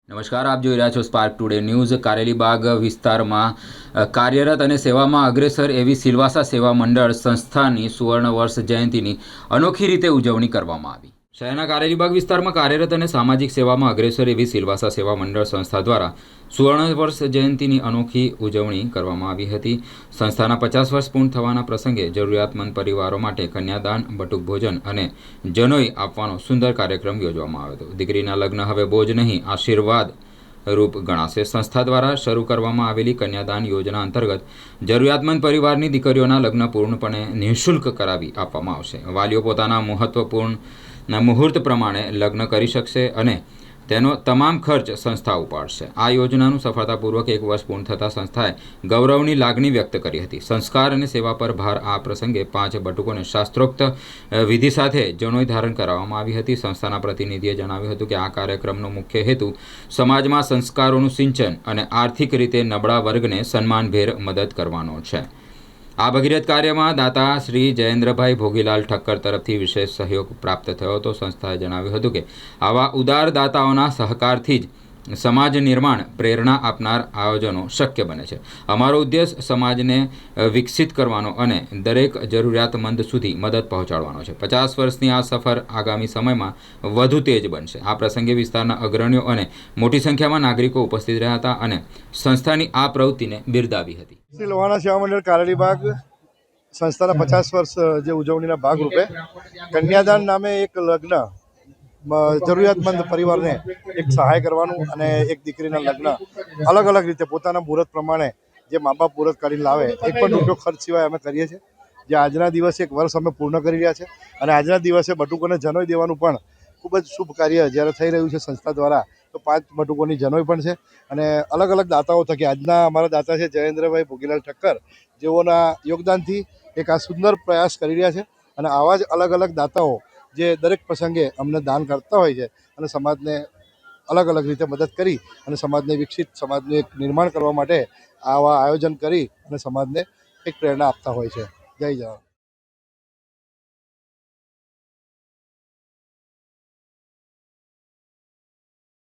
નમસ્કાર, આપ જોઈ રહ્યા છો સ્પાર્ક ટુડે ન્યૂઝ। કારેલીબાગ વિસ્તારમાં કાર્યરત અને સેવામાં અગ્રેસર એવી સિલવાસા સેવા મંડળ સંસ્થાની સુવર્ણ વર્ષ જયંતિની અનોખી રીતે ઉજવણી કરવામાં આવી। શહેરના કારેલીબાગ વિસ્તારમાં કાર્યરત અને સામાજિક સેવામાં અગ્રેસર એવી સિલવાસા સેવા મંડળ સંસ્થા દ્વારા સુવર્ણ વર્ષ જયંતિની અનોખી ઉજવણી કરવામાં આવી હતી। સંસ્થાના 50 વર્ષ પૂર્ણ થવાના પ્રસંગે જરૂરિયાતમંદ પરિવારો માટે કન્યાદાન, બટુક ભોજન અને જનોઈ આપવાનો સુંદર કાર્યક્રમ યોજવામાં આવ્યો હતો। દીકરીના લગ્ન હવે બોજ નહીં, આશીર્વાદ રૂપ ગણાશે। સંસ્થા દ્વારા શરૂ કરવામાં આવેલી કન્યાદાન યોજના અંતર્ગત જરૂરિયાતમંદ પરિવારની દીકરીઓના લગ્ન પૂર્ણપણે નિઃશુલ્ક કરાવી આપવામાં આવશે। વાલીઓ પોતાના મહત્વપૂર્ણ મુહૂર્ત પ્રમાણે લગ્ન કરી શકશે અને તેનો તમામ ખર્ચ સંસ્થા ઉપાડશે। આ યોજનાનું સફળતાપૂર્વક 1 વર્ષ પૂર્ણ થતાં સંસ્થાએ ગૌરવની લાગણી વ્યક્ત કરી હતી। સંસ્કાર અને સેવા પર ભાર આ પ્રસંગે 5 બટુકોને શાસ્ત્રોક્ત વિધિ સાથે જનોઈ ધારણ કરાવવામાં આવી હતી। સંસ્થાના પ્રતિનિધિએ જણાવ્યું હતું કે આ કાર્યક્રમનો મુખ્ય હેતુ સમાજમાં સંસ્કારોનું સિંચન અને આર્થિક રીતે નબળા વર્ગને સન્માનભેર મદદ કરવાનો છે। આ ભગીરથ કાર્યમાં દાતા શ્રી જયેન્દ્રભાઈ ભોગીલાલ ઠક્કર તરફથી વિશેષ સહયોગ પ્રાપ્ત થયો હતો। સંસ્થાએ જણાવ્યું હતું કે આવા ઉદાર દાતાઓના સહકારથી જ સમાજ નિર્માણ પ્રેરણા આપનાર આયોજનો શક્ય બને છે। અમારો ઉદ્દેશ સમાજને વિકસિત કરવાનો અને દરેક જરૂરિયાતમંદ સુધી મદદ પહોંચાડવાનો છે। 50 વર્ષની આ સફર આગામી સમયમાં વધુ તેજ બનશે। આ પ્રસંગે વિસ્તારના અગ્રણીઓ અને મોટી સંખ્યામાં નાગરિકો ઉપસ્થિત રહ્યા હતા અને સંસ્થાની આ પ્રવૃત્તિને બિરદાવી હતી। શ્રી લોહાણા સેવા મંડળ કારેલીબાગ સંસ્થાના 50 વર્ષ જે ઉજવણીના ભાગરૂપે કન્યાદાન નામે એક લગ્ન જરૂરિયાતમંદ પરિવારને એક સહાય કરવાનું અને એક દીકરીના લગ્ન અલગ અલગ રીતે પોતાના મુહૂર્ત પ્રમાણે જે મા બાપ મુહૂર્ત કરીને લાવે, એક પણ રૂપિયો ખર્ચ સિવાય અમે કરીએ છીએ। જે આજના દિવસે 1 વર્ષ અમે પૂર્ણ કરી રહ્યા છે અને આજના દિવસે બટુકોને જનોઈ દેવાનું પણ ખૂબ જ શુભ કાર્ય જ્યારે થઈ રહ્યું છે સંસ્થા દ્વારા, તો 5 બટુકોની જનોઈ પણ છે અને અલગ અલગ દાતાઓ થકી આજના અમારા દાતા છે જયેન્દ્રભાઈ ભોગીલાલ ઠક્કર, જેઓના યોગદાનથી એક આ સુંદર પ્રયાસ કરી રહ્યા છે અને આવા જ અલગ અલગ દાતાઓ જે દરેક પ્રસંગે અમને દાન કરતા હોય છે અને સમાજને અલગ અલગ રીતે મદદ કરી અને સમાજને વિકસિત, સમાજનું એક નિર્માણ કરવા માટે આવા આયોજન કરી અને સમાજને એક પ્રેરણા આપતા હોય છે। જય જવાન।